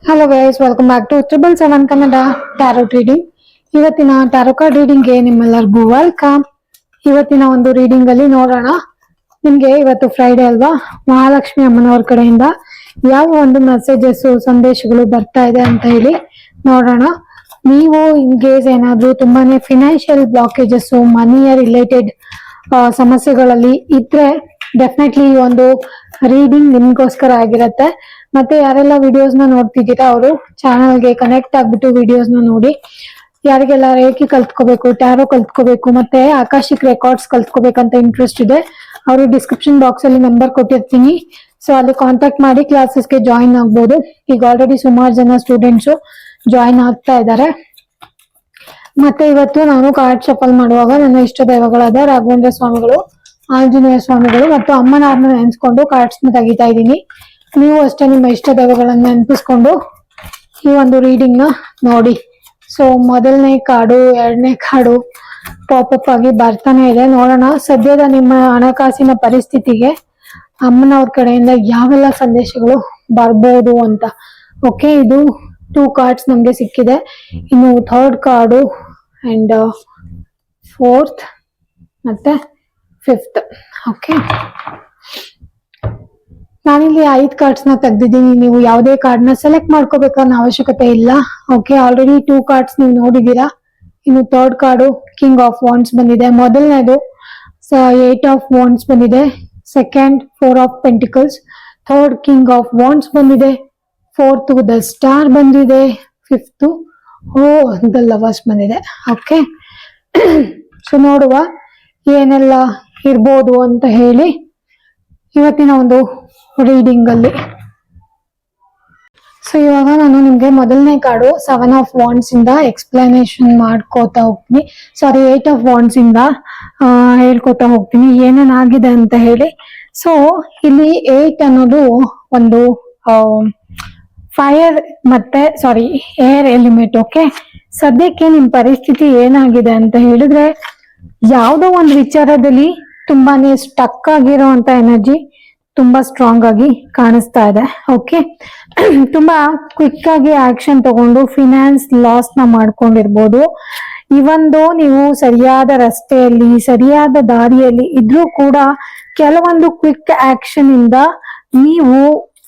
Hello guys, welcome back to 777 Kannada tarot reading. ಇವತ್ತಿನ tarot card ರೀಡಿಂಗ್ಗೆ ನಿಮ್ಮೆಲ್ಲರಿಗೂ ವೆಲ್ಕಮ್. ಇವತ್ತಿನ ಒಂದು ರೀಡಿಂಗ್ ಅಲ್ಲಿ ನೋಡೋಣ ನಿಮ್ಗೆ ಇವತ್ತು ಫ್ರೈಡೆ ಅಲ್ವಾ, ಮಹಾಲಕ್ಷ್ಮಿ ಅಮ್ಮನವ್ರ ಕಡೆಯಿಂದ ಯಾವ ಒಂದು ಮೆಸೇಜಸ್ ಸಂದೇಶಗಳು ಬರ್ತಾ ಇದೆ ಅಂತ ಹೇಳಿ ನೋಡೋಣ. ನೀವು ಇನ್ ಕೇಸ್ ಏನಾದ್ರು ತುಂಬಾನೇ ಫಿನಾನ್ಷಿಯಲ್ ಬ್ಲಾಕೇಜಸ್, ಮನಿಯ ರಿಲೇಟೆಡ್ ಸಮಸ್ಯೆಗಳಲ್ಲಿ ಇದ್ರೆ ಡೆಫಿನೆಟ್ಲಿ ಈ ಒಂದು ರೀಡಿಂಗ್ ನಿಮ್ಗೋಸ್ಕರ ಆಗಿರತ್ತೆ. ಮತ್ತೆ ಯಾರೆಲ್ಲ ವಿಡಿಯೋಸ್ ನ ನೋಡ್ತಿದ್ದೀರಾ ಅವರು ಚಾನಲ್ಗೆ ಕನೆಕ್ಟ್ ಆಗ್ಬಿಟ್ಟು ವಿಡಿಯೋಸ್ ನ ನೋಡಿ. ಯಾರಿಗೆಲ್ಲ ರೇಖಿ ಕಲ್ತ್ಕೋಬೇಕು, ಟ್ಯಾರೋ ಕಲ್ತ್ಕೋಬೇಕು, ಮತ್ತೆ ಆಕಾಶಿಕ್ ರೆಕಾರ್ಡ್ಸ್ ಕಲ್ತ್ಕೋಬೇಕಂತ ಇಂಟ್ರೆಸ್ಟ್ ಇದೆ, ಅವರು ಡಿಸ್ಕ್ರಿಪ್ಷನ್ ಬಾಕ್ಸ್ ಅಲ್ಲಿ ನಂಬರ್ ಕೊಟ್ಟಿರ್ತೀನಿ. ಸೊ ಅಲ್ಲಿ ಕಾಂಟ್ಯಾಕ್ಟ್ ಮಾಡಿ ಕ್ಲಾಸಸ್ಗೆ ಜಾಯಿನ್ ಆಗ್ಬೋದು. ಈಗ ಆಲ್ರೆಡಿ ಸುಮಾರು ಜನ ಸ್ಟೂಡೆಂಟ್ಸ್ ಜಾಯಿನ್ ಆಗ್ತಾ ಇದ್ದಾರೆ. ಮತ್ತೆ ಇವತ್ತು ನಾನು ಕಾರ್ಡ್ ಶಫಲ್ ಮಾಡುವಾಗ ನನ್ನ ಇಷ್ಟ ದೈವಗಳಾದ ರಾಘವೇಂದ್ರ ಸ್ವಾಮಿಗಳು, ಆಂಜನೇಯ ಸ್ವಾಮಿಗಳು ಮತ್ತು ಅಮ್ಮನವ್ರನ್ನ ನೆನ್ಸ್ಕೊಂಡು ಕಾರ್ಡ್ಸ್ ನ ತೆಗಿತಾ ಇದ್ದೀನಿ. ನೀವು ಅಷ್ಟೇ ನಿಮ್ಮ ಇಷ್ಟ ದೈವಗಳನ್ನ ನೆನಪಿಸ್ಕೊಂಡು ಈ ಒಂದು ರೀಡಿಂಗ್ ನ ನೋಡಿ. ಸೊ ಮೊದಲನೇ ಕಾರ್ಡು, ಎರಡನೇ ಕಾರ್ಡು ಪಾಪಪ್ ಆಗಿ ಬರ್ತಾನೆ ಇದೆ. ನೋಡೋಣ ಸದ್ಯದ ನಿಮ್ಮ ಹಣಕಾಸಿನ ಪರಿಸ್ಥಿತಿಗೆ ಅಮ್ಮನವ್ರ ಕಡೆಯಿಂದ ಯಾವೆಲ್ಲ ಸಂದೇಶಗಳು ಬರ್ಬೋದು ಅಂತ. ಓಕೆ, ಇದು 2 ಕಾರ್ಡ್ಸ್ ನಮ್ಗೆ ಸಿಕ್ಕಿದೆ. ಇನ್ನು 3rd ಕಾರ್ಡು ಅಂಡ್ 4th ಮತ್ತೆ 5th. ಓಕೆ, ನಾನಿಲ್ಲಿ 5 ಕಾರ್ಡ್ಸ್ ನ ತೆಗ್ದಿದ್ದೀನಿ. ನೀವು ಯಾವುದೇ ಕಾರ್ಡ್ ನ ಸೆಲೆಕ್ಟ್ ಮಾಡ್ಕೋಬೇಕನ್ನೋ ಅವಶ್ಯಕತೆ ಇಲ್ಲ. ಓಕೆ, ಆಲ್ರೆಡಿ 2 ಕಾರ್ಡ್ಸ್ ನೀವು ನೋಡಿದೀರಾ. ಇನ್ನು 3rd card king of wands ಬಂದಿದೆ. ಮೊದಲನೇದು 8 ಆಫ್ ವಾಂಡ್ಸ್ ಬಂದಿದೆ. Second 4 of pentacles. 3rd king of wands ಬಂದಿದೆ. 4th ದ ಸ್ಟಾರ್ ಬಂದಿದೆ. 5th ದ ಲವರ್ಸ್ ಬಂದಿದೆ. ಓಕೆ, ಸೊ ನೋಡುವ ಏನೆಲ್ಲ ಇರ್ಬೋದು ಅಂತ ಹೇಳಿ ಇವತ್ತಿನ ಒಂದು ರೀಡಿಂಗ್ ಅಲ್ಲಿ. ಸೊ ಇವಾಗ ನಾನು ನಿಮ್ಗೆ ಮೊದಲನೇ ಕಾರ್ಡು 7 ಆಫ್ ವಾಂಡ್ಸ್ ಇಂದ ಎಕ್ಸ್ಪ್ಲನೇಷನ್ ಮಾಡ್ಕೋತಾ ಹೋಗ್ತೀನಿ. 8 ಆಫ್ ವಾಂಡ್ಸ್ ಇಂದ ಹೇಳ್ಕೊತಾ ಹೋಗ್ತೀನಿ ಏನೇನಾಗಿದೆ ಅಂತ ಹೇಳಿ. ಸೊ ಇಲ್ಲಿ 8 ಅನ್ನೋದು ಒಂದು ಫೈರ್ ಮತ್ತೆ ಏರ್ ಎಲಿಮೆಂಟ್. ಓಕೆ, ಸದ್ಯಕ್ಕೆ ನಿಮ್ ಪರಿಸ್ಥಿತಿ ಏನಾಗಿದೆ ಅಂತ ಹೇಳಿದ್ರೆ, ಯಾವುದೋ ಒಂದು ವಿಚಾರದಲ್ಲಿ ತುಂಬಾನೇ ಸ್ಟಕ್ ಆಗಿರೋ ಅಂತ ಎನರ್ಜಿ ತುಂಬಾ ಸ್ಟ್ರಾಂಗ್ ಆಗಿ ಕಾಣಿಸ್ತಾ ಇದೆ. ಓಕೆ, ತುಂಬಾ ಕ್ವಿಕ್ ಆಗಿ ಆಕ್ಷನ್ ತಗೊಂಡು ಫಿನಾನ್ಸ್ ಲಾಸ್ ನ ಮಾಡ್ಕೊಂಡಿರ್ಬೋದು. ಇವೊಂದು ನೀವು ಸರಿಯಾದ ರಸ್ತೆಯಲ್ಲಿ, ಸರಿಯಾದ ದಾರಿಯಲ್ಲಿ ಇದ್ರೂ ಕೂಡ ಕೆಲವೊಂದು ಕ್ವಿಕ್ ಆಕ್ಷನ್ ಇಂದ ನೀವು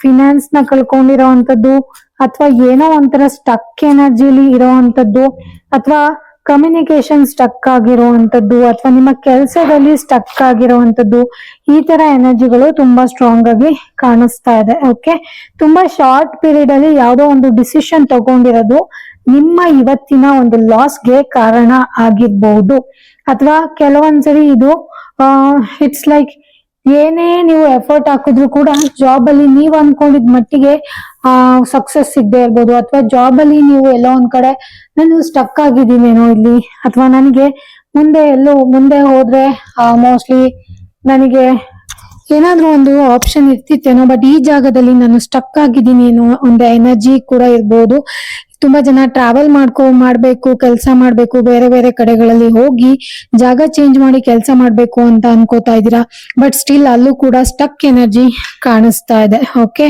ಫಿನಾನ್ಸ್ ನ ಕಳ್ಕೊಂಡಿರೋವಂಥದ್ದು, ಅಥವಾ ಏನೋ ಒಂಥರ ಸ್ಟಕ್ ಎನರ್ಜಿಲಿ ಇರೋವಂಥದ್ದು, ಅಥವಾ ಕಮ್ಯುನಿಕೇಶನ್ ಸ್ಟಕ್ ಆಗಿರುವಂತದ್ದು, ಅಥವಾ ನಿಮ್ಮ ಕೆಲಸದಲ್ಲಿ ಸ್ಟಕ್ ಆಗಿರುವಂತದ್ದು, ಈ ತರ ಎನರ್ಜಿಗಳು ತುಂಬಾ ಸ್ಟ್ರಾಂಗ್ ಆಗಿ ಕಾಣಿಸ್ತಾ ಇದೆ. ಓಕೆ, ತುಂಬಾ ಶಾರ್ಟ್ ಪೀರಿಯಡ್ ಅಲ್ಲಿ ಯಾವುದೋ ಒಂದು ಡಿಸಿಷನ್ ತಗೊಂಡಿರೋದು ನಿಮ್ಮ ಇವತ್ತಿನ ಒಂದು ಲಾಸ್ಗೆ ಕಾರಣ ಆಗಿರ್ಬಹುದು. ಅಥವಾ ಕೆಲವೊಂದ್ಸರಿ ಇದು ಇಟ್ಸ್ ಲೈಕ್ ಏನೇ ನೀವು ಎಫರ್ಟ್ ಹಾಕಿದ್ರು ಕೂಡ ಜಾಬ್ ಅಲ್ಲಿ ನೀವು ಅನ್ಕೊಂಡಿದ್ ಮಟ್ಟಿಗೆ ಸಕ್ಸಸ್ ಸಿಗದೆ ಇರ್ಬೋದು. ಅಥವಾ ಜಾಬ್ ಅಲ್ಲಿ ನೀವು ಎಲ್ಲೋ ಒಂದ್ ಕಡೆ ನಾನು ಸ್ಟಕ್ ಆಗಿದ್ದೀನೇನೋ ಇಲ್ಲಿ, ಅಥವಾ ನನಗೆ ಮುಂದೆ ಹೋದ್ರೆ ಮೋಸ್ಟ್ಲಿ ನನಗೆ ಏನಾದ್ರೂ ಒಂದು ಆಪ್ಷನ್ ಇರ್ತಿತ್ತೇನೋ, ಬಟ್ ಈ ಜಾಗದಲ್ಲಿ ನಾನು ಸ್ಟಕ್ ಆಗಿದ್ದೀನಿ ಅನ್ನೋ ಒಂದು ಎನರ್ಜಿ ಕೂಡ ಇರ್ಬೋದು. ತುಂಬಾ ಜನ ಟ್ರಾವೆಲ್ ಮಾಡ್ಬೇಕು, ಕೆಲಸ ಮಾಡ್ಬೇಕು, ಬೇರೆ ಬೇರೆ ಕಡೆಗಳಲ್ಲಿ ಹೋಗಿ ಜಾಗ ಚೇಂಜ್ ಮಾಡಿ ಕೆಲಸ ಮಾಡ್ಬೇಕು ಅಂತ ಅನ್ಕೋತಾ ಇದ್ದೀರಾ. ಬಟ್ ಸ್ಟಿಲ್ ಅಲ್ಲೂ ಕೂಡ ಸ್ಟಕ್ ಎನರ್ಜಿ ಕಾಣಿಸ್ತಾ ಇದೆ. ಓಕೆ,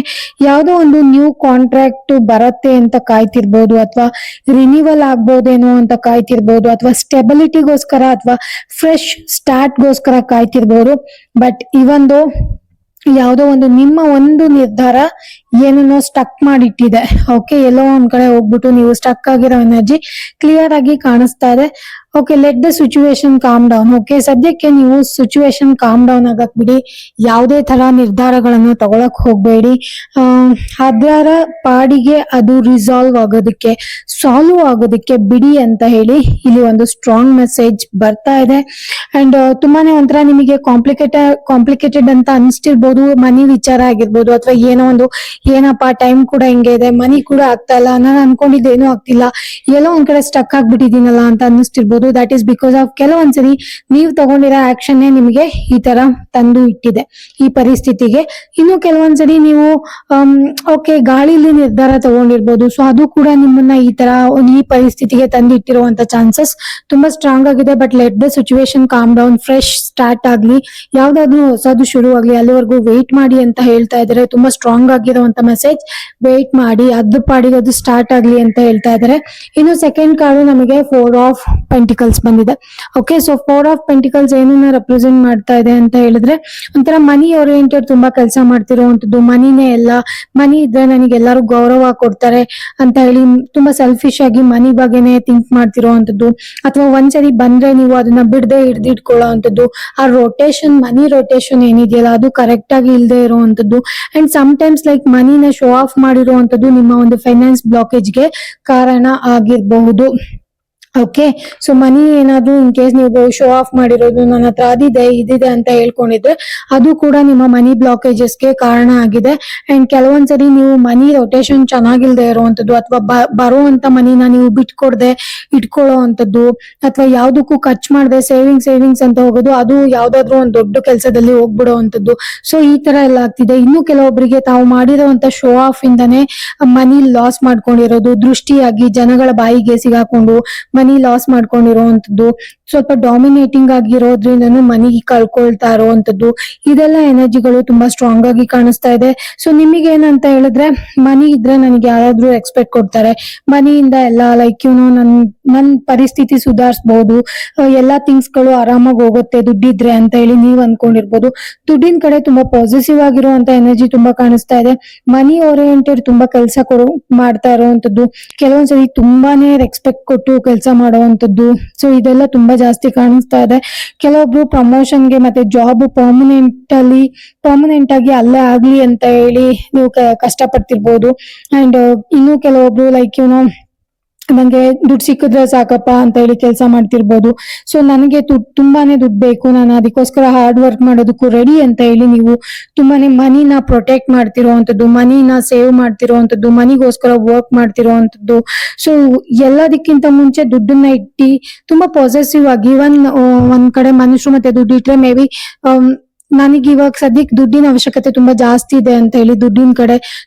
ಯಾವುದೋ ಒಂದು ನ್ಯೂ ಕಾಂಟ್ರಾಕ್ಟ್ ಬರತ್ತೆ ಅಂತ ಕಾಯ್ತಿರ್ಬೋದು, ಅಥವಾ ರಿನಿವಲ್ ಆಗ್ಬೋದೇನೋ ಅಂತ ಕಾಯ್ತಿರ್ಬೋದು, ಅಥವಾ ಸ್ಟೆಬಿಲಿಟಿಗೋಸ್ಕರ ಅಥವಾ ಫ್ರೆಶ್ ಸ್ಟಾರ್ಟ್ಗೋಸ್ಕರ ಕಾಯ್ತಿರ್ಬೋದು. ಬಟ್ ಇವೊಂದು ಯಾವುದೋ ಒಂದು ನಿಮ್ಮ ಒಂದು ನಿರ್ಧಾರ ಏನನ್ನೋ ಸ್ಟಕ್ ಮಾಡಿಟ್ಟಿದೆ. ಓಕೆ, ಎಲ್ಲೋ ಒಂದ್ ಕಡೆ ಹೋಗ್ಬಿಟ್ಟು ನೀವು ಸ್ಟಕ್ ಆಗಿರೋ ಎನರ್ಜಿ ಕ್ಲಿಯರ್ ಆಗಿ ಕಾಣಿಸ್ತಾ ಇದೆ. Okay, let the situation calm down. Okay, ಸದ್ಯಕ್ಕೆ ನೀವು ಸಿಚುವೇಶನ್ ಕಾಮ್ ಡೌನ್ ಆಗಕ್ ಬಿಡಿ. ಯಾವುದೇ ತರ ನಿರ್ಧಾರಗಳನ್ನು ತಗೊಳಕ್ ಹೋಗ್ಬೇಡಿ. ಅದರ ಪಾಡಿಗೆ ಅದು ರಿಸಾಲ್ವ್ ಆಗೋದಕ್ಕೆ, ಸಾಲ್ವ್ ಆಗೋದಕ್ಕೆ ಬಿಡಿ ಅಂತ ಹೇಳಿ ಇಲ್ಲಿ ಒಂದು ಸ್ಟ್ರಾಂಗ್ ಮೆಸೇಜ್ ಬರ್ತಾ ಇದೆ. ಅಂಡ್ ತುಂಬಾನೇ ಒಂಥರ ನಿಮಗೆ ಕಾಂಪ್ಲಿಕೇಟೆಡ್ ಅಂತ ಅನಿಸ್ತಿರ್ಬೋದು. ಮನಿ ವಿಚಾರ ಆಗಿರ್ಬೋದು, ಅಥವಾ ಏನಪ್ಪಾ ಟೈಮ್ ಕೂಡ ಹಿಂಗೆ ಇದೆ, ಮನಿ ಕೂಡ ಆಗ್ತಾ ಇಲ್ಲ, ನಾನು ಅನ್ಕೊಂಡಿದ್ದೇನು ಆಗ್ತಿಲ್ಲ, ಎಲ್ಲೋ ಒಂದ್ ಕಡೆ ಸ್ಟಕ್ ಆಗ್ಬಿಟ್ಟಿದೀನಲ್ಲ ಅಂತ ಅನ್ನಿಸ್ತಿರ್ಬೋದು. ಆಗಿರ್ಬೋದು. ದಟ್ ಈಸ್ ಬಿಕಾಸ್ ಆಫ್ ಕೆಲವೊಂದ್ಸರಿ ನೀವು ತಗೊಂಡಿರೋ ಆಕ್ಷನ್ ನಿಮಗೆ ಈ ತರ ತಂದು ಇಟ್ಟಿದೆ ಈ ಪರಿಸ್ಥಿತಿಗೆ. ಇನ್ನು ಕೆಲವೊಂದ್ಸರಿ ನೀವು ಓಕೆ ಗಾಳಿಲಿ ನಿರ್ಧಾರ ತಗೊಂಡಿರ್ಬೋದು. ಸೊ ಅದು ಕೂಡ ನಿಮ್ಮನ್ನ ಈ ಪರಿಸ್ಥಿತಿಗೆ ತಂದು ಇಟ್ಟಿರುವಂತ ಚಾನ್ಸಸ್ ತುಂಬಾ ಸ್ಟ್ರಾಂಗ್ ಆಗಿದೆ. But let the situation calm down, fresh start ಆಗ್ಲಿ, ಯಾವ್ದಾದ್ರು ಹೊಸದು ಶುರು ಆಗ್ಲಿ, ಅಲ್ಲಿವರೆಗೂ ವೇಟ್ ಮಾಡಿ ಅಂತ ಹೇಳ್ತಾ ಇದಾರೆ. ತುಂಬಾ ಸ್ಟ್ರಾಂಗ್ ಆಗಿರುವಂತ ಮೆಸೇಜ್, ವೇಟ್ ಮಾಡಿ, ಅದ್ರ ಪಾಡಿಗೆ ಅದು ಸ್ಟಾರ್ಟ್ ಆಗ್ಲಿ ಅಂತ ಹೇಳ್ತಾ ಇದಾರೆ. ಇನ್ನು ಸೆಕೆಂಡ್ ಕಾರ್ಡ್ ನಮಗೆ 4 ಆಫ್ ಪೆಂಟಿಕಲ್ಸ್ ಬಂದಿದೆ. ಓಕೆ, ಸೊ 4 ಆಫ್ ಪೆಂಟಿಕಲ್ಸ್ ಏನನ್ನ ರೆಪ್ರೆಸೆಂಟ್ ಮಾಡ್ತಾ ಇದೆ ಅಂತ ಹೇಳಿದ್ರೆ ಒಂಥರ ಮನಿ ಓರಿಯೆಂಟೆಡ್ ತುಂಬಾ ಕೆಲಸ ಮಾಡ್ತಿರುವಂತದ್ದು. ಮನಿನೇ ಎಲ್ಲ, ಮನಿ ಇದ್ರೆ ನನಗೆ ಎಲ್ಲರೂ ಗೌರವ ಕೊಡ್ತಾರೆ ಅಂತ ಹೇಳಿ ತುಂಬಾ ಸೆಲ್ಫಿಶ್ ಆಗಿ ಮನಿ ಬಗ್ಗೆನೆ ಥಿಂಕ್ ಮಾಡ್ತಿರೋವಂಥದ್ದು. ಅಥವಾ ಒಂದ್ಸರಿ ಬಂದ್ರೆ ನೀವು ಅದನ್ನ ಬಿಡದೆ ಹಿಡ್ದಿಟ್ಕೊಳ್ಳೋ ಅಂತದ್ದು. ಆ ರೊಟೇಷನ್, ಮನಿ ರೊಟೇಷನ್ ಏನಿದೆಯಲ್ಲ ಅದು ಕರೆಕ್ಟ್ ಆಗಿ ಇಲ್ಲದೆ ಇರುವಂತದ್ದು. ಅಂಡ್ ಸಮ್ ಟೈಮ್ಸ್ ಲೈಕ್ ಮನಿನ ಶೋ ಆಫ್ ಮಾಡಿರುವಂತದ್ದು ನಿಮ್ಮ ಒಂದು ಫೈನಾನ್ಸ್ ಬ್ಲಾಕೇಜ್ಗೆ ಕಾರಣ ಆಗಿರಬಹುದು. ಓಕೆ, ಸೊ ಮನಿ ಏನಾದ್ರು ಇನ್ ಕೇಸ್ ನೀವು ಶೋ ಆಫ್ ಮಾಡಿರೋದು, ನನ್ನ ಹತ್ರ ಅದಿದೆ ಇದಿದೆ ಅಂತ ಹೇಳ್ಕೊಂಡಿದ್ರೆ ಅದು ಕೂಡ ನಿಮ್ಮ ಮನಿ ಬ್ಲಾಕೇಜಸ್ಗೆ ಕಾರಣ ಆಗಿದೆ. ಅಂಡ್ ಕೆಲವೊಂದ್ಸರಿ ನೀವು ಮನಿ ರೊಟೇಷನ್ ಚೆನ್ನಾಗಿಲ್ದೆ ಇರುವಂತದ್ದು, ಅಥವಾ ಬರುವಂತ ಮನಿನ ನೀವು ಬಿಟ್ಕೊಡ್ದೆ ಇಟ್ಕೊಳ್ಳೋ ಅಂತದ್ದು, ಅಥವಾ ಯಾವ್ದಕ್ಕೂ ಖರ್ಚು ಮಾಡದೆ ಸೇವಿಂಗ್ಸ್ ಅಂತ ಹೋಗೋದು, ಅದು ಯಾವ್ದಾದ್ರು ಒಂದು ದೊಡ್ಡ ಕೆಲಸದಲ್ಲಿ ಹೋಗ್ಬಿಡೋ ಅಂತದ್ದು. ಸೊ ಈ ತರ ಎಲ್ಲ ಆಗ್ತಿದೆ. ಇನ್ನು ಕೆಲವೊಬ್ಬರಿಗೆ ತಾವು ಮಾಡಿರೋಂತ ಶೋ ಆಫ್ ಇಂದಾನೆ ಮನಿ ಲಾಸ್ ಮಾಡ್ಕೊಂಡಿರೋದು, ದೃಷ್ಟಿಯಾಗಿ ಜನಗಳ ಬಾಯಿಗೆ ಸಿಗಾಕೊಂಡು ಮನಿ ಲಾಸ್ ಮಾಡ್ಕೊಂಡಿರೋವಂಥದ್ದು, ಸ್ವಲ್ಪ ಡಾಮಿನೇಟಿಂಗ್ ಆಗಿರೋದ್ರಿಂದನೂ ಮನಿ ಕಳ್ಕೊಳ್ತಾ ಇರೋವಂಥದ್ದು, ಇದೆಲ್ಲ ಎನರ್ಜಿಗಳು ತುಂಬಾ ಸ್ಟ್ರಾಂಗ್ ಆಗಿ ಕಾಣಿಸ್ತಾ ಇದೆ. ಸೊ ನಿಮಗೆ ಏನಂತ ಹೇಳಿದ್ರೆ, ಮನಿ ಇದ್ರೆ ನನಗೆ ಯಾರಾದ್ರೂ ರೆಸ್ಪೆಕ್ಟ್ ಕೊಡ್ತಾರೆ, ಮನಿಯಿಂದ ಎಲ್ಲ ಲೈಕ್ ನನ್ ಪರಿಸ್ಥಿತಿ ಸುಧಾರಿಸಬಹುದು, ಎಲ್ಲಾ ಥಿಂಗ್ಸ್ ಗಳು ಆರಾಮಾಗಿ ಹೋಗುತ್ತೆ ದುಡ್ಡಿದ್ರೆ ಅಂತ ಹೇಳಿ ನೀವ್ ಅನ್ಕೊಂಡಿರ್ಬೋದು. ದುಡ್ಡಿನ ಕಡೆ ತುಂಬಾ ಪಾಸಿಟಿವ್ ಆಗಿರುವಂತ ಎನರ್ಜಿ ತುಂಬಾ ಕಾಣಿಸ್ತಾ ಇದೆ. ಮನಿ ಓರಿಯೆಂಟೆಡ್ ತುಂಬಾ ಕೆಲಸ ಮಾಡ್ತಾ ಇರುವಂತದ್ದು, ಕೆಲವೊಂದ್ಸರಿ ತುಂಬಾನೇ ರೆಸ್ಪೆಕ್ಟ್ ಕೊಟ್ಟು ಕೆಲಸ ಮಾಡುವಂತದ್ದು. ಸೊ ಇದೆಲ್ಲ ತುಂಬಾ ಜಾಸ್ತಿ ಕಾಣಿಸ್ತಾ ಇದೆ. ಕೆಲವೊಬ್ರು ಪ್ರಮೋಷನ್ಗೆ ಮತ್ತೆ ಜಾಬ್ ಪರ್ಮನೆಂಟ್ ಆಗಿ ಅಲ್ಲೇ ಆಗ್ಲಿ ಅಂತ ಹೇಳಿ ನೀವು ಕಷ್ಟಪಡ್ತಿರ್ಬೋದು. ಅಂಡ್ ಇನ್ನು ಕೆಲವೊಬ್ರು ಲೈಕ್ ನಂಗೆ ದುಡ್ಡು ಸಿಕ್ಕಿದ್ರೆ ಸಾಕಪ್ಪ ಅಂತ ಹೇಳಿ ಕೆಲಸ ಮಾಡ್ತಿರ್ಬೋದು. ಸೊ ನನಗೆ ತುಂಬಾನೇ ದುಡ್ಡು ಬೇಕು, ನಾನು ಅದಕ್ಕೋಸ್ಕರ ಹಾರ್ಡ್ ವರ್ಕ್ ಮಾಡೋದಕ್ಕೂ ರೆಡಿ ಅಂತ ಹೇಳಿ ನೀವು ತುಂಬಾನೇ ಮನಿನ ಪ್ರೊಟೆಕ್ಟ್ ಮಾಡ್ತಿರೋವಂಥದ್ದು, ಮನಿನ ಸೇವ್ ಮಾಡ್ತಿರೋವಂಥದ್ದು, ಮನಿಗೋಸ್ಕರ ವರ್ಕ್ ಮಾಡ್ತಿರೋವಂಥದ್ದು. ಸೊ ಎಲ್ಲದಕ್ಕಿಂತ ಮುಂಚೆ ದುಡ್ಡನ್ನ ಇಟ್ಟು ತುಂಬಾ ಪಾಸಿಟಿವ್ ಆಗಿ ಒಂದ್ ಕಡೆ ಮನುಷ್ಯರು ಮತ್ತೆ ದುಡ್ಡು ಇಟ್ರೆ ಮೇ ಬಿ ನನಗೆ ಇವಾಗ ಸದ್ಯಕ್ಕೆ ದುಡ್ಡಿನ ಅವಶ್ಯಕತೆ ತುಂಬಾ ಜಾಸ್ತಿ ಇದೆ ಅಂತ ಹೇಳಿ ದುಡ್ಡಿನ ಕಡೆ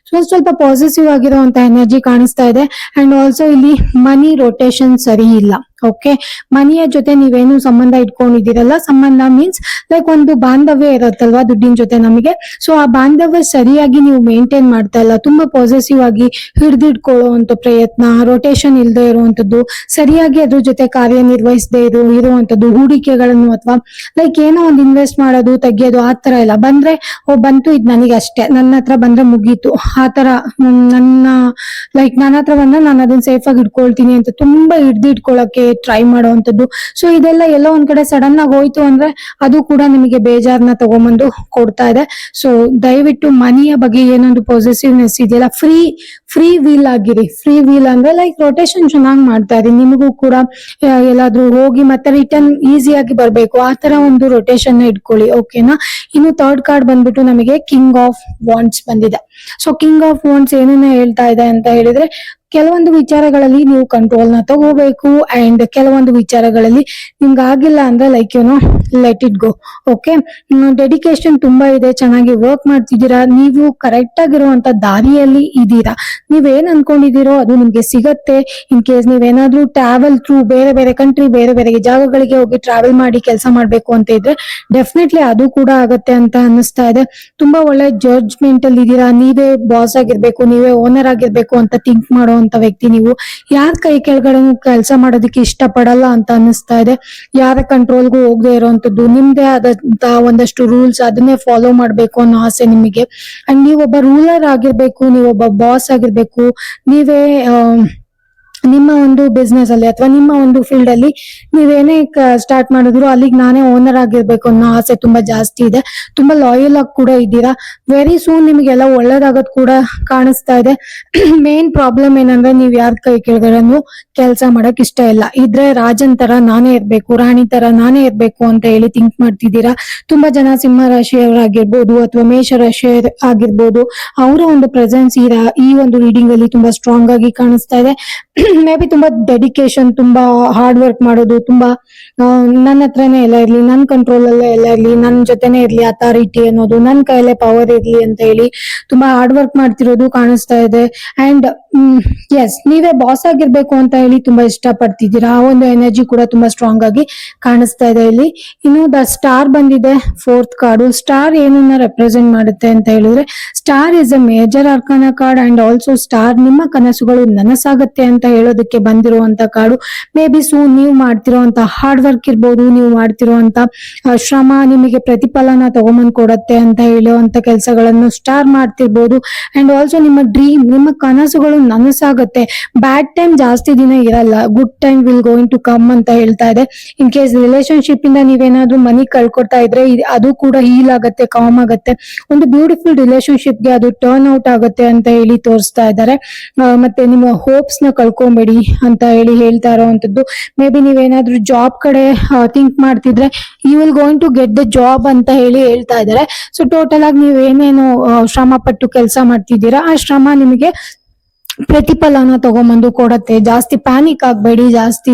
ಸ್ವಲ್ಪ ಪಾಸಿಟಿವ್ ಆಗಿರುವಂತ ಎನರ್ಜಿ ಕಾಣಿಸ್ತಾ ಇದೆ. ಅಂಡ್ ಆಲ್ಸೋ ಇಲ್ಲಿ ಮನಿ ರೊಟೇಷನ್ ಸರಿ ಇಲ್ಲ. ಓಕೆ, ಮನಿಯ ಜೊತೆ ನೀವೇನು ಸಂಬಂಧ ಇಟ್ಕೊಂಡಿದ್ದೀರಲ್ಲ, ಸಂಬಂಧ ಮೀನ್ಸ್ ಲೈಕ್ ಒಂದು ಬಾಂಧವ್ಯ ಇರುತ್ತಲ್ವಾ ದುಡ್ಡಿನ ಜೊತೆ ನಮಗೆ. ಸೊ ಆ ಬಾಂಧವ್ಯ ಸರಿಯಾಗಿ ನೀವು ಮೇಂಟೈನ್ ಮಾಡ್ತಾ ಇಲ್ಲ, ತುಂಬಾ ಪಾಸಿಟಿವ್ ಆಗಿ ಹಿಡಿದಿಟ್ಕೊಳ್ಳುವಂತ ಪ್ರಯತ್ನ, ರೊಟೇಷನ್ ಇಲ್ಲದೆ ಇರುವಂತದ್ದು, ಸರಿಯಾಗಿ ಅದ್ರ ಜೊತೆ ಕಾರ್ಯನಿರ್ವಹಿಸದೆ ಇರುವಂತದ್ದು, ಹೂಡಿಕೆಗಳನ್ನು ಅಥವಾ ಲೈಕ್ ಏನೋ ಒಂದು ಇನ್ವೆಸ್ಟ್ ಮಾಡೋದು ತೆಗಿಯೋದು ಆ ತರ ಇಲ್ಲ. ಬಂದ್ರೆ ಬಂತು ಇದು ನನಗೆ ಅಷ್ಟೇ, ನನ್ನ ಹತ್ರ ಬಂದ್ರೆ ಮುಗೀತು ಆ ತರ, ನನ್ನ ಹತ್ರ ಬಂದ್ರೆ ನಾನು ಅದನ್ನ ಸೇಫ್ ಆಗಿ ಇಟ್ಕೊಳ್ತೀನಿ ಅಂತ ತುಂಬಾ ಹಿಡ್ದಿಟ್ಕೊಳ್ಳಕ್ಕೆ ಟ್ರೈ ಮಾಡುವಂತದ್ದು. ಸೊ ಇದೆಲ್ಲ ಎಲ್ಲೋ ಒಂದ್ ಕಡೆ ಸಡನ್ ಆಗಿ ಹೋಯ್ತು ಅಂದ್ರೆ ಅದು ಕೂಡ ನಿಮಗೆ ಬೇಜಾರ್ನ ತಗೊಂಬಂದು ಕೊಡ್ತಾ ಇದೆ. ಸೊ ದಯವಿಟ್ಟು ಮನಿಯ ಬಗ್ಗೆ ಏನೊಂದು ಪಾಸಿಟಿವ್ನೆಸ್ ಇದೆಯಲ್ಲ, ಫ್ರೀ ವೀಲ್ ಆಗಿರಿ. ಫ್ರೀ ವೀಲ್ ಅಂದ್ರೆ ಲೈಕ್ ರೊಟೇಷನ್ ಚೆನ್ನಾಗಿ ಮಾಡ್ತಾ ಇರಿ, ನಿಮಗೂ ಕೂಡ ಎಲ್ಲಾದ್ರೂ ಹೋಗಿ ಮತ್ತೆ ರಿಟರ್ನ್ ಈಸಿಯಾಗಿ ಬರ್ಬೇಕು, ಆ ತರ ಒಂದು ರೊಟೇಷನ್ ನ ಇಟ್ಕೊಳ್ಳಿ. ಓಕೆನಾ. ಇನ್ನು ಥರ್ಡ್ ಕಾರ್ಡ್ ಬಂದ್ಬಿಟ್ಟು ನಮಗೆ ಕಿಂಗ್ ಆಫ್ ವಾಂಡ್ಸ್ ಬಂದಿದೆ. ಸೊ ಕಿಂಗ್ ಆಫ್ ವಾಂಡ್ಸ್ ಏನನ್ನ ಹೇಳ್ತಾ ಇದೆ ಅಂತ ಹೇಳಿದ್ರೆ, ಕೆಲವೊಂದು ವಿಚಾರಗಳಲ್ಲಿ ನೀವು ಕಂಟ್ರೋಲ್ ನ ತಗೋಬೇಕು. ಅಂಡ್ ಕೆಲವೊಂದು ವಿಚಾರಗಳಲ್ಲಿ ನಿಮ್ಗೆ ಆಗಿಲ್ಲ ಅಂದ್ರೆ like let it go. Okay, dedication ತುಂಬಾ ಇದೆ, ಚೆನ್ನಾಗಿ ವರ್ಕ್ ಮಾಡ್ತಿದ್ದೀರಾ, ನೀವು ಕರೆಕ್ಟ್ ಆಗಿರುವಂತ ದಾರಿಯಲ್ಲಿ ಇದ್ದೀರಾ. ನೀವೇನ್ ಅನ್ಕೊಂಡಿದ್ದೀರೋ ಅದು ನಿಮ್ಗೆ ಸಿಗತ್ತೆ. ಇನ್ ಕೇಸ್ ನೀವೇನಾದ್ರೂ ಟ್ರಾವೆಲ್ ಥ್ರೂ ಬೇರೆ ಕಂಟ್ರಿ, ಬೇರೆ ಜಾಗಗಳಿಗೆ ಹೋಗಿ ಟ್ರಾವೆಲ್ ಮಾಡಿ ಕೆಲಸ ಮಾಡ್ಬೇಕು ಅಂತ ಇದ್ರೆ ಡೆಫಿನೆಟ್ಲಿ ಅದು ಕೂಡ ಆಗತ್ತೆ ಅಂತ ಅನ್ನಿಸ್ತಾ ಇದೆ. ತುಂಬಾ ಒಳ್ಳೆ ಜಡ್ಜ್ಮೆಂಟ್ ಅಲ್ಲಿ ಇದ್ದೀರಾ, ನೀವೇ ಬಾಸ್ ಆಗಿರ್ಬೇಕು, ನೀವೇ ಓನರ್ ಆಗಿರ್ಬೇಕು ಅಂತ ಥಿಂಕ್ ಮಾಡೋ ವ್ಯಕ್ತಿ ನೀವು. ಯಾರ ಕೈ ಕೆಳಗಡೆ ಕೆಲಸ ಮಾಡೋದಕ್ಕೆ ಇಷ್ಟ ಪಡಲ್ಲ ಅಂತ ಅನ್ನಿಸ್ತಾ ಇದೆ. ಯಾರ ಕಂಟ್ರೋಲ್ಗೂ ಹೋಗದೆ ಇರೋವಂಥದ್ದು, ನಿಮ್ದೇ ಆದಂತ ಒಂದಷ್ಟು ರೂಲ್ಸ್, ಅದನ್ನೇ ಫಾಲೋ ಮಾಡ್ಬೇಕು ಅನ್ನೋ ಆಸೆ ನಿಮಗೆ. ಅಂಡ್ ನೀವೊಬ್ಬ ರೂಲರ್ ಆಗಿರ್ಬೇಕು, ನೀವೊಬ್ಬ ಬಾಸ್ ಆಗಿರ್ಬೇಕು, ನೀವೇ ನಿಮ್ಮ ಒಂದು ಬಿಸ್ನೆಸ್ ಅಲ್ಲಿ ಅಥವಾ ನಿಮ್ಮ ಒಂದು ಫೀಲ್ಡ್ ಅಲ್ಲಿ ನೀವೇನೇ ಸ್ಟಾರ್ಟ್ ಮಾಡಿದ್ರು ಅಲ್ಲಿಗೆ ನಾನೇ ಓನರ್ ಆಗಿರ್ಬೇಕು ಅನ್ನೋ ಆಸೆ ತುಂಬಾ ಜಾಸ್ತಿ ಇದೆ. ತುಂಬಾ ಲಾಯಲ್ ಆಗಿ ಕೂಡ ಇದ್ದೀರಾ. ವೆರಿ ಸೂನ್ ನಿಮಗೆಲ್ಲ ಒಳ್ಳೇದಾಗದ್ ಕೂಡ ಕಾಣಿಸ್ತಾ ಇದೆ. ಮೇನ್ ಪ್ರಾಬ್ಲಮ್ ಏನಂದ್ರೆ ನೀವ್ ಯಾರ ಕೈ ಕೆಳಗಡೆನು ಕೆಲಸ ಮಾಡಕ್ ಇಷ್ಟ ಇಲ್ಲ. ಇದ್ರೆ ರಾಜನ್ ತರ ನಾನೇ ಇರ್ಬೇಕು, ರಾಣಿ ತರ ನಾನೇ ಇರ್ಬೇಕು ಅಂತ ಹೇಳಿ ಥಿಂಕ್ ಮಾಡ್ತಿದ್ದೀರಾ. ತುಂಬಾ ಜನ ಸಿಂಹ ರಾಶಿಯವರಾಗಿರ್ಬೋದು ಅಥವಾ ಮೇಷ ರಾಶಿ ಆಗಿರ್ಬೋದು, ಅವರ ಒಂದು ಪ್ರೆಸೆನ್ಸ್ ಈ ಒಂದು ರೀಡಿಂಗ್ ಅಲ್ಲಿ ತುಂಬಾ ಸ್ಟ್ರಾಂಗ್ ಆಗಿ ಕಾಣಿಸ್ತಾ ಇದೆ. ಮೇ ಬಿ ತುಂಬಾ ಡೆಡಿಕೇಶನ್, ತುಂಬಾ ಹಾರ್ಡ್ ವರ್ಕ್ ಮಾಡೋದು, ತುಂಬಾ ನನ್ನ ಹತ್ರನೇ ಎಲ್ಲ ಇರ್ಲಿ, ನನ್ ಕಂಟ್ರೋಲ್ ಅಲ್ಲೇ ಎಲ್ಲ ಇರ್ಲಿ, ನನ್ ಜೊತೆನೆ ಇರ್ಲಿ ಅಥಾರಿಟಿ ಅನ್ನೋದು, ನನ್ ಕೈಯಲ್ಲೇ ಪವರ್ ಇರ್ಲಿ ಅಂತ ಹೇಳಿ ತುಂಬಾ ಹಾರ್ಡ್ ವರ್ಕ್ ಮಾಡ್ತಿರೋದು ಕಾಣಿಸ್ತಾ ಇದೆ. ಅಂಡ್ ಎಸ್, ನೀವೇ ಬಾಸ್ ಆಗಿರ್ಬೇಕು ಅಂತ ಹೇಳಿ ತುಂಬಾ ಇಷ್ಟ ಪಡ್ತಿದ್ದೀರಾ. ಆ ಒಂದು ಎನರ್ಜಿ ಕೂಡ ತುಂಬಾ ಸ್ಟ್ರಾಂಗ್ ಆಗಿ ಕಾಣಿಸ್ತಾ ಇದೆ ಇಲ್ಲಿ. ಇನ್ನು ದ ಸ್ಟಾರ್ ಬಂದಿದೆ, ಫೋರ್ತ್ ಕಾರ್ಡು. ಸ್ಟಾರ್ ಏನನ್ನ ರೆಪ್ರೆಸೆಂಟ್ ಮಾಡುತ್ತೆ ಅಂತ ಹೇಳಿದ್ರೆ, star is a major arcana card and also star ನಿಮ್ಮ ಕನಸುಗಳು ನನಸಾಗತ್ತೆ ಅಂತ ಹೇಳೋದಕ್ಕೆ ಬಂದಿರುವಂತ ಕಾರ್ಡು. ಮೇ ಬಿ ನೀವು ಮಾಡ್ತಿರೋಂತ ಹಾರ್ಡ್ ವರ್ಕ್ ಇರ್ಬೋದು, ನೀವು ಮಾಡ್ತಿರುವಂತ ಶ್ರಮ ನಿಮಗೆ ಪ್ರತಿಫಲನ ತಗೊಂಬಂದ್ ಕೊಡತ್ತೆ ಅಂತ ಹೇಳುವಂತ ಕೆಲಸಗಳನ್ನು ಸ್ಟಾರ್ ಮಾಡ್ತಿರ್ಬೋದು. ಅಂಡ್ ಆಲ್ಸೋ ನಿಮ್ಮ ಡ್ರೀಮ್, ನಿಮ್ಮ ಕನಸುಗಳು ನನಸಾಗತ್ತೆ. ಬ್ಯಾಡ್ ಟೈಮ್ ಜಾಸ್ತಿ ದಿನ ಇರಲ್ಲ, good time will going to come ಅಂತ ಹೇಳ್ತಾ ಇದೆ. ಇನ್ ಕೇಸ್ ರಿಲೇಶನ್ಶಿಪ್ ಇಂದ ನೀವೇನಾದ್ರೂ ಮನಿ ಕಳ್ಕೊಡ್ತಾ ಇದ್ರೆ ಅದು ಕೂಡ ಹೀಲ್ ಆಗತ್ತೆ, ಕಾಮ್ ಆಗತ್ತೆ. ಒಂದು ಬ್ಯೂಟಿಫುಲ್ ರಿಲೇಶನ್ಶಿಪ್ ಗೆ ಅದು ಟರ್ನ್ ಔಟ್ ಆಗುತ್ತೆ ಅಂತ ಹೇಳಿ ತೋರಿಸ್ತಾ ಇದ್ದಾರೆ. ಮತ್ತೆ ನಿಮ್ಮ ಹೋಪ್ಸ್ ನ ಕಳ್ಕೊಂಬೇಡಿ ಅಂತ ಹೇಳಿ ಹೇಳ್ತಾ ಇರೋವಂಥದ್ದು. ಮೇ ಬಿ ನೀವೇನಾದ್ರೂ ಜಾಬ್ ಕಡೆ ಥಿಂಕ್ ಮಾಡ್ತಿದ್ರೆ you will going to get the job ಅಂತ ಹೇಳಿ ಹೇಳ್ತಾ ಇದ್ದಾರೆ. ಸೊ ಟೋಟಲ್ ಆಗಿ ನೀವು ಏನೇನು ಶ್ರಮ ಪಟ್ಟು ಕೆಲಸ ಮಾಡ್ತಿದ್ದೀರಾ ಆ ಶ್ರಮ ನಿಮಗೆ ಪ್ರತಿಫಲನ ತಗೊಂಬಂದು ಕೊಡತ್ತೆ. ಜಾಸ್ತಿ ಪ್ಯಾನಿಕ್ ಆಗ್ಬೇಡಿ, ಜಾಸ್ತಿ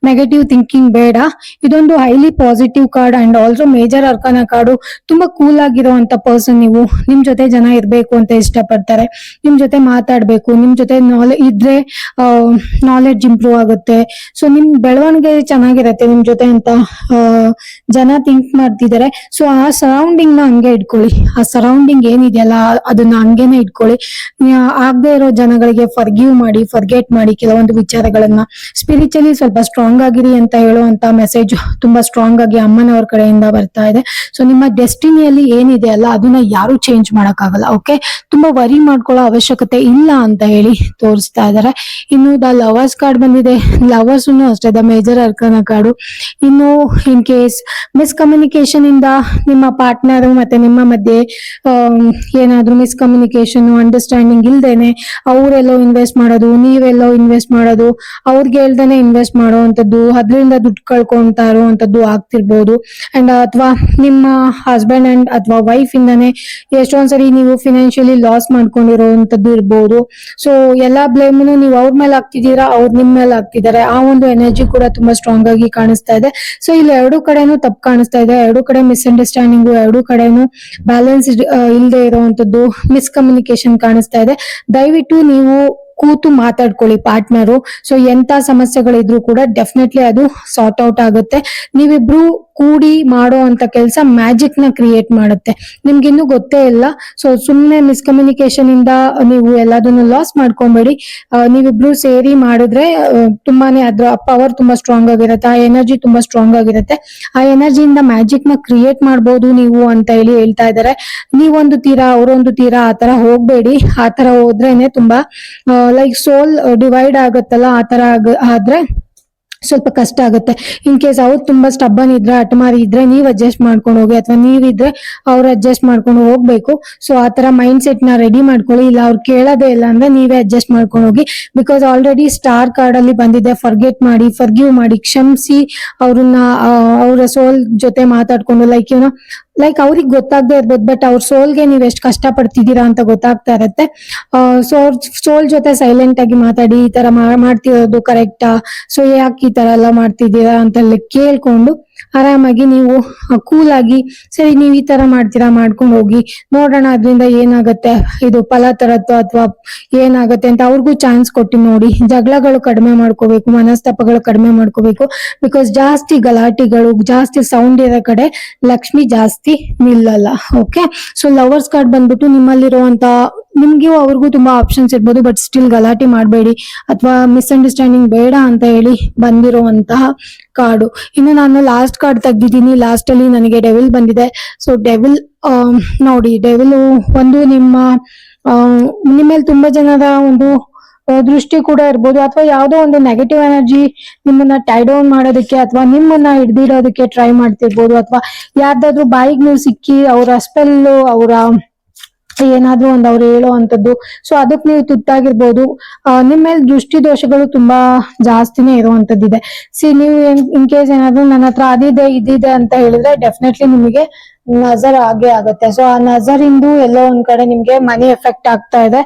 ನೆಗೆಟಿವ್ ಥಿಂಕಿಂಗ್ ಬೇಡ. ಇದೊಂದು highly positive card and also major arcana card. ತುಂಬಾ ಕೂಲ್ ಆಗಿರುವಂತ ಪರ್ಸನ್ ನೀವು. ನಿಮ್ ಜೊತೆ ಜನ ಇರ್ಬೇಕು ಅಂತ ಇಷ್ಟಪಡ್ತಾರೆ, ನಿಮ್ ಜೊತೆ ಮಾತಾಡ್ಬೇಕು, ನಿಮ್ ಜೊತೆ ಇದ್ರೆ ನಾಲೆಡ್ಜ್ ಇಂಪ್ರೂವ್ ಆಗುತ್ತೆ. ಸೊ ನಿಮ್ ಬೆಳವಣಿಗೆ ಚೆನ್ನಾಗಿರತ್ತೆ ನಿಮ್ ಜೊತೆ ಅಂತ ಜನ ಥಿಂಕ್ ಮಾಡ್ತಿದ್ದಾರೆ. ಸೊ ಆ ಸರೌಂಡಿಂಗ್ ನ ಹಂಗೆ ಇಟ್ಕೊಳ್ಳಿ, ಆ ಸರೌಂಡಿಂಗ್ ಏನಿದೆಯಲ್ಲ ಅದನ್ನ ಹಂಗೇನೆ ಇಟ್ಕೊಳ್ಳಿ. ಆಗದೆ ಇರೋ ಜನಗಳಿಗೆ ಫರ್ಗಿವ್ ಮಾಡಿ, ಫರ್ಗೆಟ್ ಮಾಡಿ ಕೆಲವೊಂದು ವಿಚಾರಗಳನ್ನ. ಸ್ಪಿರಿಚುಲಿ ಸ್ವಲ್ಪ ಸ್ಟ್ರಾಂಗ್ ಆಗಿರಿ ಅಂತ ಹೇಳುವಂತ ಮೆಸೇಜ್ ತುಂಬಾ ಸ್ಟ್ರಾಂಗ್ ಆಗಿ ಅಮ್ಮನವ್ರ ಕಡೆಯಿಂದ ಬರ್ತಾ ಇದೆ. ಸೊ ನಿಮ್ಮ ಡೆಸ್ಟಿನಿಯಲ್ಲಿ ಏನಿದೆ ಅಲ್ಲ ಅದನ್ನ ಯಾರು ಚೇಂಜ್ ಮಾಡಕ್ಕಾಗಲ್ಲ. ಓಕೆ, ತುಂಬಾ ವರಿ ಮಾಡ್ಕೊಳ್ಳೋ ಅವಶ್ಯಕತೆ ಇಲ್ಲ ಅಂತ ಹೇಳಿ ತೋರಿಸ್ತಾ ಇದಾರೆ. ಇನ್ನು ದ ಲವರ್ಸ್ ಕಾರ್ಡ್ ಬಂದಿದೆ. ಲವರ್ಸ್ ಅಷ್ಟೇ ದ ಮೇಜರ್ ಅರ್ಕಾನ ಕಾರ್ಡು. ಇನ್ನು ಇನ್ ಕೇಸ್ ಮಿಸ್ಕಮ್ಯುನಿಕೇಶನ್ ಇಂದ ನಿಮ್ಮ ಪಾರ್ಟ್ನರ್ ಮತ್ತೆ ನಿಮ್ಮ ಮಧ್ಯೆ ಏನಾದ್ರೂ ಮಿಸ್ಕಮ್ಯುನಿಕೇಶನ್, ಅಂಡರ್ಸ್ಟ್ಯಾಂಡಿಂಗ್ ಇಲ್ದೇನೆ ಅವರೆಲ್ಲೋ ಇನ್ವೆಸ್ಟ್ ಮಾಡೋದು, ನೀವೆಲ್ಲೋ ಇನ್ವೆಸ್ಟ್ ಮಾಡೋದು, ಅವ್ರಿಗೆ ಹೇಳ್ದೇನೆ ಇನ್ವೆಸ್ಟ್ ಮಾಡುವಂತದ್ದು, ಅದರಿಂದ ದುಡ್ಡು ಕಳ್ಕೊಂತಾ ಇರುವಂತದ್ದು ಆಗ್ತಿರ್ಬೋದು. ಅಂಡ್ ಅಥವಾ ನಿಮ್ಮ ಹಸ್ಬೆಂಡ್ ಅಂಡ್ ಅಥವಾ ವೈಫ್ ಇಂದಾನೆ ಎಷ್ಟೊಂದ್ಸರಿ ನೀವು ಫಿನಾನ್ಷಿಯಲಿ ಲಾಸ್ ಮಾಡ್ಕೊಂಡಿರೋಂಥದ್ದು ಇರ್ಬೋದು. ಸೊ ಎಲ್ಲಾ ಬ್ಲೇಮ್ನು ನೀವು ಅವ್ರ ಮೇಲೆ ಹಾಕ್ತಿದ್ದೀರಾ, ಅವ್ರು ನಿಮ್ ಮೇಲೆ ಹಾಕ್ತಿದ್ದಾರೆ. ಆ ಒಂದು ಎನರ್ಜಿ ಕೂಡ ತುಂಬಾ ಸ್ಟ್ರಾಂಗ್ ಆಗಿ ಕಾಣಿಸ್ತಾ ಇದೆ. ಸೊ ಇಲ್ಲಿ ಎರಡು ಕಡೆನೂ ತಪ್ಪು ಕಾಣಿಸ್ತಾ ಇದೆ, ಎರಡು ಕಡೆ ಮಿಸ್ಅಂಡರ್ಸ್ಟ್ಯಾಂಡಿಂಗು, ಎರಡು ಕಡೆನೂ ಬ್ಯಾಲೆನ್ಸ್ ಇಲ್ಲದೆ ಇರುವಂತದ್ದು, ಮಿಸ್ಕಮ್ಯುನಿಕೇಶನ್ ಕಾಣಿಸ್ತಾ ಇದೆ. ದಯವಿಟ್ಟು ನೀವು ಕೂತು ಮಾತಾಡ್ಕೊಳ್ಳಿ ಪಾರ್ಟ್ನರು. ಸೊ ಎಂತ ಸಮಸ್ಯೆಗಳಿದ್ರು ಕೂಡ ಡೆಫಿನೆಟ್ಲಿ ಅದು ಸಾರ್ಟ್ ಔಟ್ ಆಗುತ್ತೆ. ನೀವಿಬ್ರು ಕೂಡಿ ಮಾಡೋ ಅಂತ ಕೆಲಸ ಮ್ಯಾಜಿಕ್ ನ ಕ್ರಿಯೇಟ್ ಮಾಡುತ್ತೆ. ನಿಮ್ಗಿನ್ನೂ ಗೊತ್ತೇ ಇಲ್ಲ. ಸೊ ಸುಮ್ನೆ ಮಿಸ್ಕಮ್ಯುನಿಕೇಶನ್ ಇಂದ ನೀವು ಎಲ್ಲದನ್ನು ಲಾಸ್ ಮಾಡ್ಕೊಂಬೇಡಿ. ನೀವಿಬ್ರು ಸೇರಿ ಮಾಡಿದ್ರೆ ತುಂಬಾನೇ ಅದ್ರ ಪವರ್ ತುಂಬಾ ಸ್ಟ್ರಾಂಗ್ ಆಗಿರುತ್ತೆ, ಆ ಎನರ್ಜಿ ತುಂಬಾ ಸ್ಟ್ರಾಂಗ್ ಆಗಿರುತ್ತೆ. ಆ ಎನರ್ಜಿಯಿಂದ ಮ್ಯಾಜಿಕ್ ನ ಕ್ರಿಯೇಟ್ ಮಾಡ್ಬೋದು ನೀವು ಅಂತ ಹೇಳಿ ಹೇಳ್ತಾ ಇದಾರೆ. ನೀವೊಂದು ತೀರಾ ಅವರೊಂದು ತೀರಾ ಆತರ ಹೋಗ್ಬೇಡಿ. ಆತರ ಹೋದ್ರೇನೆ ತುಂಬಾ ಲೈಕ್ ಸೋಲ್ ಡಿವೈಡ್ ಆಗುತ್ತಲ್ಲ, ಆತರ ಆದ್ರೆ ಸ್ವಲ್ಪ ಕಷ್ಟ ಆಗುತ್ತೆ. ಇನ್ ಕೇಸ್ ಅವ್ರು ತುಂಬಾ ಸ್ಟಬ್ಬನ್ ಇದ್ರೆ, ಹಠಮಾರಿ ಇದ್ರೆ ನೀವ್ ಅಡ್ಜಸ್ಟ್ ಮಾಡ್ಕೊಂಡು ಹೋಗಿ, ಅಥವಾ ನೀವಿದ್ರೆ ಅವ್ರು ಅಡ್ಜಸ್ಟ್ ಮಾಡ್ಕೊಂಡು ಹೋಗ್ಬೇಕು. ಸೊ ಆತರ ಮೈಂಡ್ ಸೆಟ್ ನ ರೆಡಿ ಮಾಡ್ಕೊಳ್ಳಿ. ಇಲ್ಲ ಅವ್ರು ಕೇಳೋದೇ ಇಲ್ಲ ಅಂದ್ರೆ ನೀವೇ ಅಡ್ಜಸ್ಟ್ ಮಾಡ್ಕೊಂಡು ಹೋಗಿ. ಬಿಕಾಸ್ ಆಲ್ರೆಡಿ ಸ್ಟಾರ್ ಕಾರ್ಡ್ ಅಲ್ಲಿ ಬಂದಿದೆ, ಫರ್ಗೆಟ್ ಮಾಡಿ, ಫರ್ಗಿವ್ ಮಾಡಿ, ಕ್ಷಮಿಸಿ, ಅವ್ರನ್ನ ಅವ್ರ ಸೋಲ್ ಜೊತೆ ಮಾತಾಡ್ಕೊಂಡು ಲೈಕ್ ಅವ್ರಿಗೆ ಗೊತ್ತಾಗದೆ ಇರ್ಬೋದು, ಬಟ್ ಅವ್ರ ಸೋಲ್ಗೆ ನೀವ್ ಎಷ್ಟು ಕಷ್ಟ ಪಡ್ತಿದ್ದೀರಾ ಅಂತ ಗೊತ್ತಾಗ್ತಾ ಇರತ್ತೆ. ಸೊ ಅವ್ರ ಸೋಲ್ ಜೊತೆ ಸೈಲೆಂಟ್ ಆಗಿ ಮಾತಾಡಿ, ಈ ತರ ಮಾಡ್ತಿರೋದು ಕರೆಕ್ಟಾ, ಸೊ ಯಾಕೆ ಈ ತರ ಎಲ್ಲ ಮಾಡ್ತಿದ್ದೀರಾ ಅಂತೆಲ್ಲ ಕೇಳ್ಕೊಂಡು ಆರಾಮಾಗಿ ನೀವು ಕೂಲ್ ಆಗಿ, ಸರಿ ನೀವ್ ಈ ತರ ಮಾಡ್ತೀರಾ, ಮಾಡ್ಕೊಂಡು ಹೋಗಿ ನೋಡೋಣ ಅದ್ರಿಂದ ಏನಾಗತ್ತೆ, ಇದು ಫಲ ತರತ್ತೋ ಅಥವಾ ಏನಾಗತ್ತೆ ಅಂತ ಅವ್ರಿಗೂ ಚಾನ್ಸ್ ಕೊಟ್ಟು ನೋಡಿ. ಜಗಳಗಳು ಕಡಿಮೆ ಮಾಡ್ಕೋಬೇಕು, ಮನಸ್ತಾಪಗಳು ಕಡಿಮೆ ಮಾಡ್ಕೋಬೇಕು. ಬಿಕಾಸ್ ಜಾಸ್ತಿ ಗಲಾಟೆಗಳು, ಜಾಸ್ತಿ ಸೌಂಡ್ ಇರೋ ಕಡೆ ಲಕ್ಷ್ಮಿ ಜಾಸ್ತಿ ನಿಲ್ಲಲ್ಲ. ಓಕೆ, ಸೊ ಲವರ್ಸ್ ಕಾರ್ಡ್ ಬಂದ್ಬಿಟ್ಟು ನಿಮ್ಮಲ್ಲಿರುವಂತ, ನಿಮ್ಗೂ ಅವ್ರಿಗೂ ತುಂಬಾ ಆಪ್ಷನ್ಸ್ ಇರ್ಬೋದು, ಬಟ್ ಸ್ಟಿಲ್ ಗಲಾಟೆ ಮಾಡಬೇಡಿ ಅಥವಾ ಮಿಸ್ಅಂಡರ್ಸ್ಟ್ಯಾಂಡಿಂಗ್ ಬೇಡ ಅಂತ ಹೇಳಿ ಬಂದಿರುವಂತಹ ಕಾರ್ಡು. ಇನ್ನು ನಾನು ಲಾಸ್ಟ್ ಕಾರ್ಡ್ ತೆಗ್ದಿದ್ದೀನಿ. ಲಾಸ್ಟ್ ಅಲ್ಲಿ ನನಗೆ ಡೆವಿಲ್ ಬಂದಿದೆ. ಸೊ ಡೆವಿಲ್ ನೋಡಿ, ಡೆವಿಲ್ ಒಂದು ನಿಮ್ಮಲ್ಲಿ ತುಂಬಾ ಜನರ ಒಂದು ದೃಷ್ಟಿ ಕೂಡ ಇರ್ಬೋದು, ಅಥವಾ ಯಾವ್ದೋ ಒಂದು ನೆಗೆಟಿವ್ ಎನರ್ಜಿ ನಿಮ್ಮನ್ನ ಟೈ ಡೌನ್ ಮಾಡೋದಕ್ಕೆ ಅಥವಾ ನಿಮ್ಮನ್ನ ಹಿಡ್ದಿಡೋದಕ್ಕೆ ಟ್ರೈ ಮಾಡ್ತಿರ್ಬೋದು, ಅಥವಾ ಯಾರ್ದಾದ್ರೂ ಬಾಯಿಗೆ ನೀವು ಸಿಕ್ಕಿ ಅವ್ರ ಸ್ಪೆಲ್ಲು, ಅವರ ಏನಾದ್ರೂ ಒಂದು ಅವ್ರು ಹೇಳೋ ಅಂತದ್ದು, ಸೊ ಅದಕ್ಕೆ ನೀವು ತುತ್ತಾಗಿರ್ಬೋದು. ನಿಮ್ಮ ಮೇಲೆ ದೃಷ್ಟಿ ದೋಷಗಳು ತುಂಬಾ ಜಾಸ್ತಿನೇ ಇರುವಂತದ್ದಿದೆ. ನೀವು ಇನ್ ಕೇಸ್ ಏನಾದ್ರು ನನ್ನ ಹತ್ರ ಅದಿದೆ ಇದಿದೆ ಅಂತ ಹೇಳಿದ್ರೆ ಡೆಫಿನೆಟ್ಲಿ ನಿಮಗೆ ನಜರ್ ಆಗೇ ಆಗುತ್ತೆ. ಸೊ ಆ ನಜರಿಂದು ಎಲ್ಲೋ ಒಂದ್ ಕಡೆ ನಿಮ್ಗೆ ಮನಿ ಎಫೆಕ್ಟ್ ಆಗ್ತಾ ಇದೆ.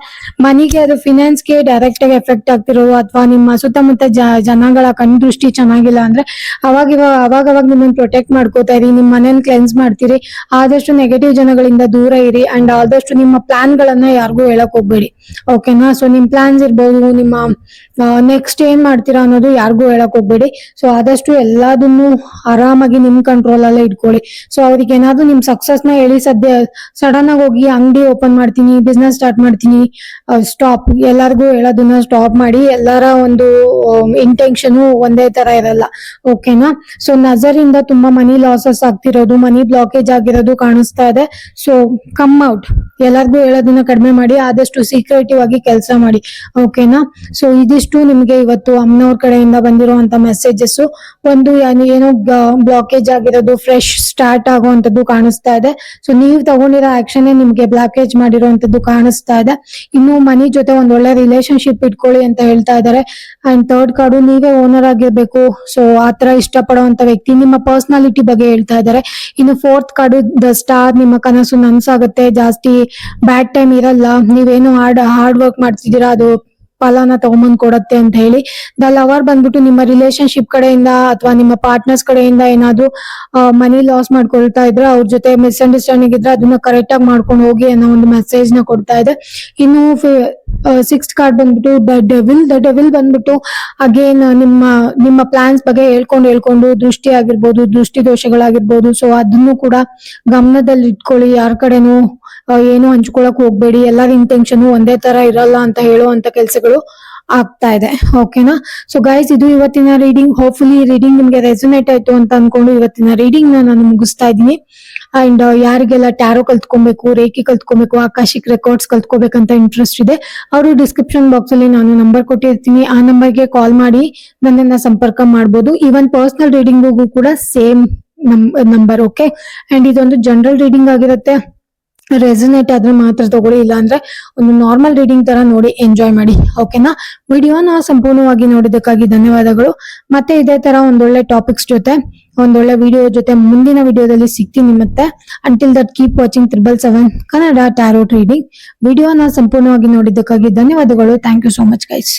ಮನಿಗೆ ಅದು ಫಿನಾನ್ಸ್ಗೆ ಡೈರೆಕ್ಟ್ ಆಗಿ ಎಫೆಕ್ಟ್ ಆಗ್ತಿರೋದು, ಅಥವಾ ನಿಮ್ಮ ಸುತ್ತಮುತ್ತ ಜನಗಳ ಕಣ್ ದೃಷ್ಟಿ ಚೆನ್ನಾಗಿಲ್ಲ ಅಂದ್ರೆ ಅವಾಗ ನಿಮ್ಮನ್ನ ಪ್ರೊಟೆಕ್ಟ್ ಮಾಡ್ಕೋತಾ ಇರಿ, ನಿಮ್ ಮನೇನ ಕ್ಲೆನ್ಸ್ ಮಾಡ್ತೀರಿ. ಆದಷ್ಟು ನೆಗೆಟಿವ್ ಜನಗಳಿಂದ ದೂರ ಇರಿ. ಅಂಡ್ ಆದಷ್ಟು ನಿಮ್ಮ ಪ್ಲಾನ್ ಗಳನ್ನ ಯಾರಿಗೂ ಹೇಳಕ್ ಹೋಗ್ಬೇಡಿ. ಓಕೆನಾ? ಸೊ ನಿಮ್ ಪ್ಲಾನ್ಸ್ ಇರ್ಬೋದು, ನಿಮ್ಮ ನೆಕ್ಸ್ಟ್ ಏನ್ ಮಾಡ್ತೀರಾ ಅನ್ನೋದು ಯಾರಿಗೂ ಹೇಳಕ್ ಹೋಗ್ಬೇಡಿ. ಸೊ ಆದಷ್ಟು ಎಲ್ಲದನ್ನು ಆರಾಮಾಗಿ ನಿಮ್ ಕಂಟ್ರೋಲ್ ಅಲ್ಲೇ ಇಟ್ಕೊಳ್ಳಿ. ಸೊ ಅವ್ರಿಗೆ ಏನಾದ್ರು ನಿಮ್ ಸಕ್ಸಸ್ ನ ಹೇಳಿ ಸಡನ್ ಆಗಿ ಹೋಗಿ ಅಂಗಡಿ ಓಪನ್ ಮಾಡ್ತೀನಿ, ಬಿಸ್ನೆಸ್ ಸ್ಟಾರ್ಟ್ ಮಾಡ್ತೀನಿ, ಸ್ಟಾಪ್. ಎಲ್ಲಾರ್ಗು ಹೇಳೋದನ್ನ ಸ್ಟಾಪ್ ಮಾಡಿ. ಎಲ್ಲರ ಒಂದು ಇಂಟೆನ್ಷನ್ ಒಂದೇ ತರ ಇರಲ್ಲ. ಓಕೆನಾ? ಸೊ ನಜರಿಂದ ತುಂಬಾ ಮನಿ ಲಾಸಸ್ ಆಗ್ತಿರೋದು, ಮನಿ ಬ್ಲಾಕೇಜ್ ಆಗಿರೋದು ಕಾಣಿಸ್ತಾ ಇದೆ. So come out. ಎಲ್ಲಾರ್ಗು ಹೇಳೋದನ್ನ ಕಡಿಮೆ ಮಾಡಿ, ಆದಷ್ಟು ಸೀಕ್ರೆಟಿವ್ ಆಗಿ ಕೆಲಸ ಮಾಡಿ. ಓಕೆನಾ? ಸೊ ಇದಿಷ್ಟು ನಿಮ್ಗೆ ಇವತ್ತು ಅಮ್ಮನವ್ರ ಕಡೆಯಿಂದ ಬಂದಿರುವಂತ ಮೆಸೇಜಸ್. ಒಂದು ಏನೋ ಬ್ಲಾಕೇಜ್ ಆಗಿರೋದು ಫ್ರೆಶ್ ಸ್ಟಾರ್ಟ್ ಆಗುವಂತದ್ದು ಕಾಣಿಸ್ತಾ ಇದೆ. ಸೊ ನೀವು ತಗೊಂಡಿರೋ ಆಕ್ಷನ್ ನಿಮ್ಗೆ ಬ್ಲಾಕೇಜ್ ಮಾಡಿರುವಂತದ್ದು ಕಾಣಿಸ್ತಾ ಇದೆ. ಇನ್ನು ಮನಿ ಜೊತೆ ಒಂದ್ ಒಳ್ಳೆ ರಿಲೇಶನ್ಶಿಪ್ ಇಟ್ಕೊಳ್ಳಿ ಅಂತ ಹೇಳ್ತಾ ಇದಾರೆ. ಅಂಡ್ ಥರ್ಡ್ ಕಾರ್ಡು ನೀವೇ ಓನರ್ ಆಗಿರ್ಬೇಕು. ಸೊ ಆತರ ಇಷ್ಟಪಡುವಂತ ವ್ಯಕ್ತಿ, ನಿಮ್ಮ ಪರ್ಸನಾಲಿಟಿ ಬಗ್ಗೆ ಹೇಳ್ತಾ ಇದಾರೆ. ಇನ್ನು ಫೋರ್ತ್ ಕಾರ್ಡು ದ ಸ್ಟಾರ್, ನಿಮ್ಮ ಕನಸು ನನ್ಸಾಗುತ್ತೆ, ಜಾಸ್ತಿ ಬ್ಯಾಡ್ ಟೈಮ್ ಇರಲ್ಲ, ನೀವೇನು ಹಾರ್ಡ್ ವರ್ಕ್ ಮಾಡ್ತಿದ್ದೀರಾ ಅದು ಫಲನ ತಗೊಂಬಂದ್ ಕೊಡತ್ತೆ ಅಂತ ಹೇಳಿ. ದ ಲವರ್ ಬಂದ್ಬಿಟ್ಟು ನಿಮ್ಮ ರಿಲೇಶನ್ಶಿಪ್ ಕಡೆಯಿಂದ ಅಥವಾ ನಿಮ್ಮ ಪಾರ್ಟ್ನರ್ಸ್ ಕಡೆಯಿಂದ ಏನಾದ್ರು ಮನಿ ಲಾಸ್ ಮಾಡ್ಕೊಳ್ತಾ ಇದ್ರೆ, ಅವ್ರ ಜೊತೆ ಮಿಸ್ಅಂಡರ್ಸ್ಟ್ಯಾಂಡಿಂಗ್ ಇದ್ರೆ ಅದನ್ನ ಕರೆಕ್ಟ್ ಆಗಿ ಮಾಡ್ಕೊಂಡು ಹೋಗಿ ಅನ್ನೋ ಒಂದು ಮೆಸೇಜ್ ನ ಕೊಡ್ತಾ ಇದೆ. ಇನ್ನು ಸಿಕ್ಸ್ತ್ ಕಾರ್ಡ್ ಬಂದ್ಬಿಟ್ಟು ದ ಡೆವಿಲ್ ಬಂದ್ಬಿಟ್ಟು ಅಗೇನ್ ನಿಮ್ಮ ಪ್ಲಾನ್ಸ್ ಬಗ್ಗೆ ಹೇಳ್ಕೊಂಡು ದೃಷ್ಟಿ ಆಗಿರ್ಬೋದು, ದೃಷ್ಟಿ ದೋಷಗಳಾಗಿರ್ಬೋದು. ಸೊ ಅದನ್ನು ಕೂಡ ಗಮನದಲ್ಲಿ ಇಟ್ಕೊಳ್ಳಿ. ಯಾರ ಕಡೆನೂ ಏನು ಹಂಚ್ಕೊಳಕ್ ಹೋಗ್ಬೇಡಿ. ಎಲ್ಲರ ಇಂಟೆನ್ಷನ್ ಒಂದೇ ತರ ಇರಲ್ಲ ಅಂತ ಹೇಳುವಂತ ಕೆಲ್ಸಗಳು ಆಗ್ತಾ ಇದೆ. ಓಕೆನಾ? ಸೊ ಗೈಸ್, ಇದು ಇವತ್ತಿನ ರೀಡಿಂಗ್. ಹೋಪ್ಫುಲಿ ಈ ರೀಡಿಂಗ್ ನಿಮ್ಗೆ ರೆಸೊನೇಟ್ ಆಯ್ತು ಅಂತ ಅನ್ಕೊಂಡು ಇವತ್ತಿನ ರೀಡಿಂಗ್ ನಾನು ಮುಗಿಸ್ತಾ ಇದ್ದೀನಿ. ಅಂಡ್ ಯಾರಿಗೆಲ್ಲ ಟ್ಯಾರೋ ಕಲ್ತ್ಕೊಬೇಕು, ರೇಖಿ ಕಲ್ತ್ಕೊಬೇಕು, ಆಕಾಶಿಕ್ ರೆಕಾರ್ಡ್ಸ್ ಕಲ್ತ್ಕೋಬೇಕಂತ ಇಂಟ್ರೆಸ್ಟ್ ಇದೆ, ಅವರು ಡಿಸ್ಕ್ರಿಪ್ಷನ್ ಬಾಕ್ಸ್ ಅಲ್ಲಿ ನಾನು ನಂಬರ್ ಕೊಟ್ಟಿರ್ತೀನಿ. ಆ ನಂಬರ್ಗೆ ಕಾಲ್ ಮಾಡಿ ನನ್ನನ್ನ ಸಂಪರ್ಕ ಮಾಡ್ಬೋದು. ಈವನ್ ಪರ್ಸನಲ್ ರೀಡಿಂಗ್ಗೂ ಕೂಡ ಸೇಮ್ ನಂಬರ್. ಓಕೆ? ಅಂಡ್ ಇದೊಂದು ಜನರಲ್ ರೀಡಿಂಗ್ ಆಗಿರುತ್ತೆ. ರೆಸನೇಟ್ ಆದ್ರೆ ಮಾತ್ರ ತಗೊಳ್ಳಿ, ಇಲ್ಲ ಅಂದ್ರೆ ಒಂದು ನಾರ್ಮಲ್ ರೀಡಿಂಗ್ ತರ ನೋಡಿ ಎಂಜಾಯ್ ಮಾಡಿ. ಓಕೆನಾ? ವಿಡಿಯೋನ ಸಂಪೂರ್ಣವಾಗಿ ನೋಡಿದ್ದಕ್ಕಾಗಿ ಧನ್ಯವಾದಗಳು. ಮತ್ತೆ ಇದೇ ತರ ಒಂದೊಳ್ಳೆ ಟಾಪಿಕ್ಸ್ ಜೊತೆ, ಒಂದೊಳ್ಳೆ ವಿಡಿಯೋ ಜೊತೆ ಮುಂದಿನ ವಿಡಿಯೋದಲ್ಲಿ ಸಿಗ್ತೀನಿ. ಮತ್ತೆ until that keep watching 777 Kannada tarot reading. ವಿಡಿಯೋನ ಸಂಪೂರ್ಣವಾಗಿ ನೋಡಿದ್ದಕ್ಕಾಗಿ ಧನ್ಯವಾದಗಳು. Thank you so much guys.